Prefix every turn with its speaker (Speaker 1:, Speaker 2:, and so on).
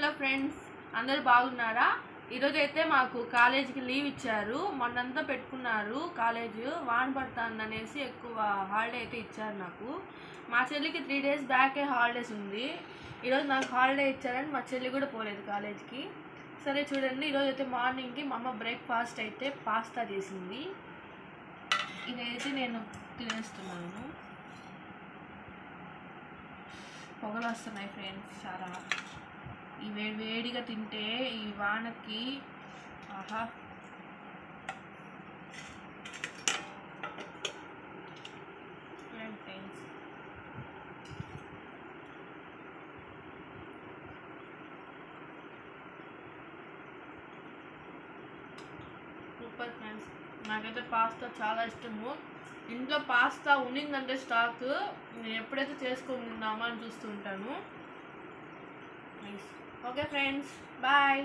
Speaker 1: Hello friends, అందరూ బాగున్నారా? ఈరోజు అయితే మాకు కాలేజీకి లీవ్ ఇచ్చారు. మొన్నంతా పెట్టుకున్నారు కాలేజ్, వాన పడుతుందనేసి ఎక్కువ హాలిడే అయితే ఇచ్చారు నాకు. మా చెల్లికి 3 days బ్యాకే హాలిడేస్ ఉంది. ఈరోజు నాకు హాలిడే ఇచ్చారని మా చెల్లి కూడా పోలేదు కాలేజ్కి. సరే చూడండి, ఈరోజు అయితే మార్నింగ్కి మా అమ్మ బ్రేక్ఫాస్ట్ అయితే పాస్తా చేసింది. ఇదైతే నేను తినేస్తున్నాను. పొగలు వస్తున్నాయి ఫ్రెండ్స్ చాలా. ఈ వేడిగా తింటే ఈ వానకి ఆహా. ఫ్రెండ్స్ సూపర్ ఫ్రెండ్స్, నాకైతే పాస్తా చాలా ఇష్టము. ఇంట్లో పాస్తా ఉన్నిందంటే స్టాక్ నేను ఎప్పుడైతే చేసుకొని తిందామా అని చూస్తుంటాను. Okay friends, bye.